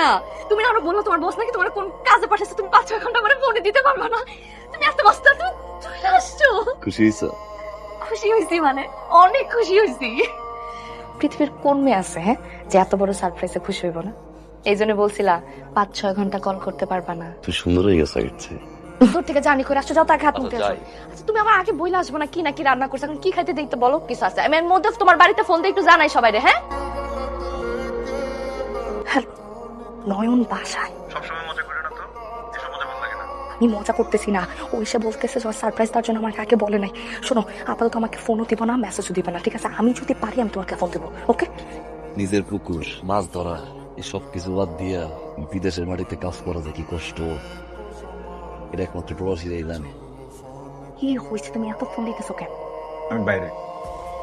না, তুমি আরো বললো তোমার বস নাকি তোমার কোন কাজে পাঠাচ্ছে, তুমি 5-6 ঘন্টা করে ফোনে দিতে পারবা না। তুমি এত বস্তা তুমি চলে আসছো। খুশি হয়েছ? খুশি হয়েছি মানে অনেক খুশি হয়েছি। পৃথিবীর কোন মেয়ে আছে হ্যাঁ যে এত বড় সারপ্রাইজে খুশি হইব না? এই জন্য বলছিলা 5-6 ঘন্টা কল করতে পারবা না। তুই সুন্দর হয়ে গেছে আগের দূর থেকে জানি করে আসছো, যাও তাকে হাত মুখে আসো। আচ্ছা তুমি আমার আগে বইলে আসবো না কি নাকি রান্না করছো, এখন কি খাইতে দেখতে বলো কিছু আছে। আমি এর মধ্যে তোমার বাড়িতে ফোন দিয়ে একটু জানাই সবাই রে। হ্যাঁ নয়ন বাসায় সবসময় মজা করে না তো, এসব মজা ভালো লাগে না। আমি মজা করতেছি না, ও এসে বলতেছে সারপ্রাইজ তার জন্য আমাকে আগে বলে নাই। শোনো আপাতত আমাকে ফোনও দিব না, মেসেজও দিবে না, ঠিক আছে? আমি যদি পারি আমি তোমাকে ফোন দেবো, ওকে? নিজের পুকুর মাছ ধরা এসব কিছু বাদ দিয়া বিদেশের মাটিতে কাজ করা যায় কি কষ্ট, এটা একমাত্র প্রবাসীরাই জানে। কি হয়েছে তুমি এত ফোন দিতেছো কেন? আমি বাইরে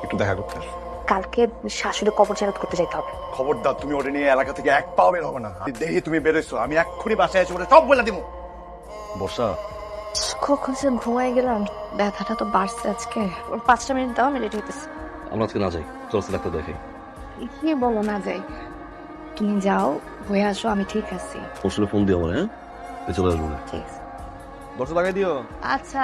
একটু দেখা করতে আসবো। কালকে শাশুড়ি কবর জিয়ারত করতে যাইতে হবে। খবরদার তুমি ওটা নিয়ে এলাকা থেকে এক পাও বের হবে না। দেখি তুমি বেরোইছো, আমি এক্ষুনি বাসায় এসে ওটা সব বলে দিব। বর্ষা, কখন সে ঘুমাই গেলাম, ব্যথাটা তো বাড়ছে আজকে। 5টা মিনিট দাও, আমি রেডি হইতেছি। আমরা আজকে না যাই, চল ডাক্তার দেখাই। কি বলো না যাই? তুমি যাও হয়ে আসো, আমি ঠিক আছি। পরশুলে ফোন দিও আমার, হ্যাঁ? চলে আসবো না। ঠিক আছে দরজা লাগাই দিও। আচ্ছা।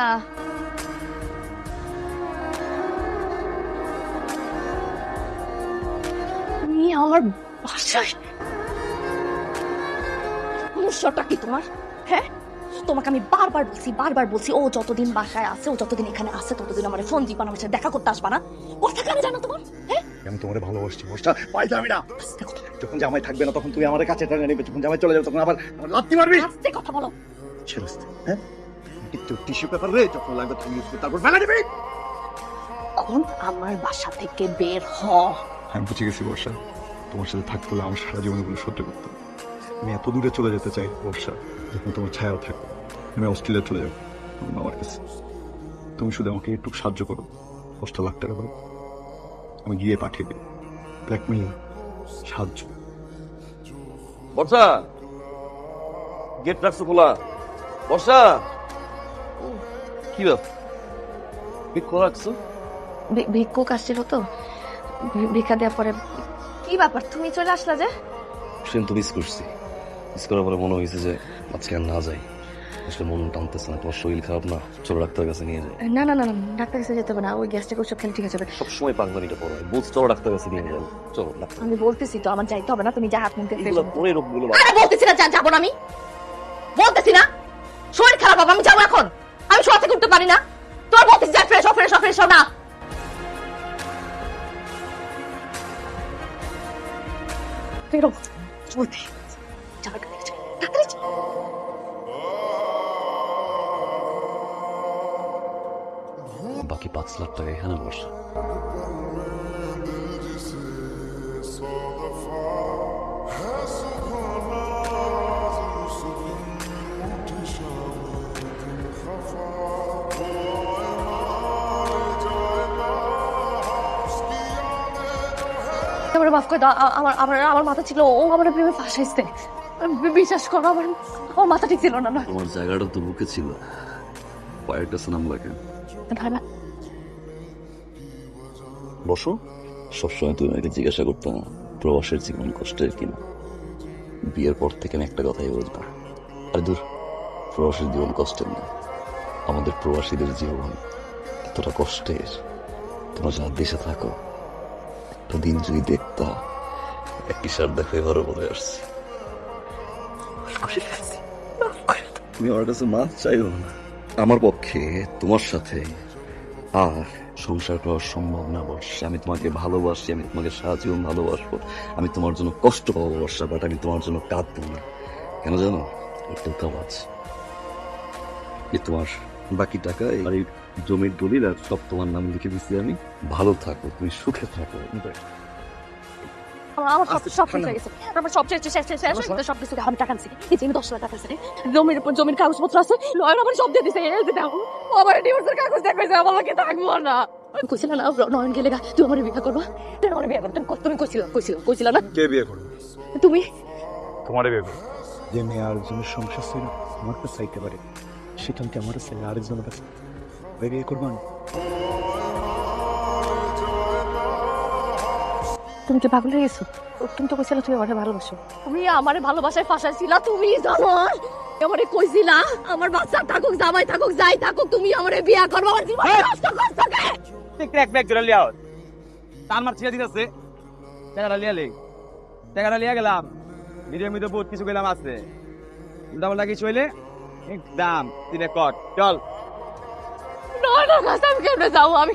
তুমি আমার বাসায়, সমস্যাটা কি তোমার? হ্যাঁ তোমাকে আমি বারবার বলছি ও যতদিন বাসায় আছে, ও যতদিন এখানে আছে ততদিন আমার ফোন দিবা না, আমার সাথে দেখা করতে আসবা না। কথা কেন জানো তোমার? হ্যাঁ আমি তোমারে ভালোবাসছি বর্ষা, পাইতামি না। যখন জামাই থাকবে না তখন তুমি আমার কাছে টাকা নেবে, যখন জামাই চলে যাবে তখন আবার লাত্তি মারবি। আস্তে কথা বলো। ছেড়ে হ্যাঁ, একটু টিস্যু পেপার রে, যখন লাগবে তুমি ইউজ করে তারপর ফেলে দিবি। এখন আমার বাসা থেকে বের হ। আমি বুঝে গেছি বর্ষা, তোমার সাথে থাকতে হলে আমার সারা জীবন এগুলো সহ্য করতে হবে। আমি এত দূরে চলে যেতে চাই বর্ষা, যখন তোমার ছায়াও থাকবে। আমি অস্ট্রেলিয়া চলে যাবো আমার কাছে। তুমি শুধু আমাকে একটু সাহায্য করো, 5 লাখ টাকা দাও, আমি গিয়ে পাঠিয়ে দিই। ব্ল্যাকমেইল সাহায্য। বর্ষা, গেট রাখছো খোলা? বর্ষা, কি ব্যাপার খোলা রাখছো? ভিক্ষুক আসছিল তো, ভিক্ষা দেওয়ার পরে। কি ব্যাপার তুমি চলে আসলা যে? ট্রেন তো মিস করছি, মিস করার পরে মনে হয়েছে যে আজকে আর না যাই। আসলে মন টানতেছে না, তোমার শরীর খারাপ না, চলো ডাক্তারের কাছে নিয়ে যাই। না না না না, ডাক্তার কাছে যেতে হবে না, ওই গ্যাস্ট্রিক ওষুধ খেলে ঠিক আছে। সবসময় পাগলামিটা পড়ো, বলছি চলো ডাক্তারের কাছে নিয়ে যাবো, চলো ডাক্তার। আমি বলতেছি তো আমার যাইতে হবে না, তুমি যা হাত মুখ দেখতে। পরে রোগগুলো আরে বলতেছি না যাবো না, আমি বলতেছি না শরীর খারাপ হবে, আমি যাবো এখন। আমি শোয়া থেকে উঠতে পারি না, তোমার বলতেছি যা ফ্রেশ হও না। ফেরো চলতে যাবে ডাক্তার। বাকি 5 লাখ টাকা এখানে বসে। মাফ করে দাও, আমার মাথা ছিল, ও আমার প্রেমে ফাঁসাইছে। বিশ্বাস করো আমার মাথা ঠিক ছিল না। তোমার জায়গাটা তো বুকে ছিল, পায়ের কাছে নামলা কেন? বসো। সবসময় তুমি আমাকে জিজ্ঞাসা করতাম প্রবাসের জীবন কষ্টের কিনা। বিয়ের পর থেকে আমি একটা কথাই বলবো, আরে দূর, প্রবাসের জীবন কষ্টের না, আমাদের প্রবাসীদের জীবন এতটা কষ্টের। তোমরা যারা দেশে থাকো একটা দিন যদি দেখতা, একটি সার দেখো এবারও বলে আসছি। তুমি আমার কাছে মাছ চাইও না, আমার পক্ষে তোমার সাথে আর সংসার করা সম্ভব না বর্ষা। আমি তোমাকে ভালোবাসি, আমি তোমাকে সারা জীবন ভালোবাসবো, আমি তোমার জন্য কষ্ট পাবো বর্ষা, বাট আমি তোমার জন্য কাঁদবো না। কেন জানো? একটু কাজ তোমার বাকি টাকা আর এই জমির দলিল আর সব তোমার নামে লিখে দিচ্ছি আমি। ভালো থাকো, তুমি সুখে থাকো। আমার সব শেষ হয়ে গেছে, আমার সব শেষ, সবকিছু আমি টাকা দিচ্ছি, এই যে 10 লাখ টাকা আছে, জমির কাগজপত্র আছে, লয়ার আমার সব দিয়ে দিছে। এই যে দেখো আমার ডিভোর্সের কাগজ দেখাইছে, আমাকে থাকবো না। আমি কইছিল না নয়ন গেলে তুই আমার বিয়ে করবা, তুই আমার বিয়ে করবা, তুমি কইছিল না? কে বিয়ে করবে? তুমি। তোমারে বিয়ে করবে? যে মেয়ে আরেকজনের সংসার ছিল আমার কাছে চাইতে পারে, সেটা কি আমার ছেলে আরেকজনের কাছে বিয়ে করবেন? তুমি কি পাগল হয়ে গেছো? তুমি তো কইছিলে তুমি আমারে ভালোবাসো। তুমি আমারে ভালোবাসায় ফাঁসাইছিলা, তুমি জানো আমারে কইছিলা আমার বাচ্চা থাকুক জামাই থাকুক যাই থাকুক তুমি আমারে বিয়া করবে, আমার জীবন নষ্ট করছো কে? তুই ক্র্যাক ব্যাক জোরে লিয়াও তার মার ছেড়ে দিতেছে টাকাটা লিয়া গেলাম ভিডিওর মধ্যে বহুত কিছু গেলাম আছে উল্টাপাল্টা কিছু হইলে দাম তিনে কট চল না না আমি কেমনে যাবো? আমি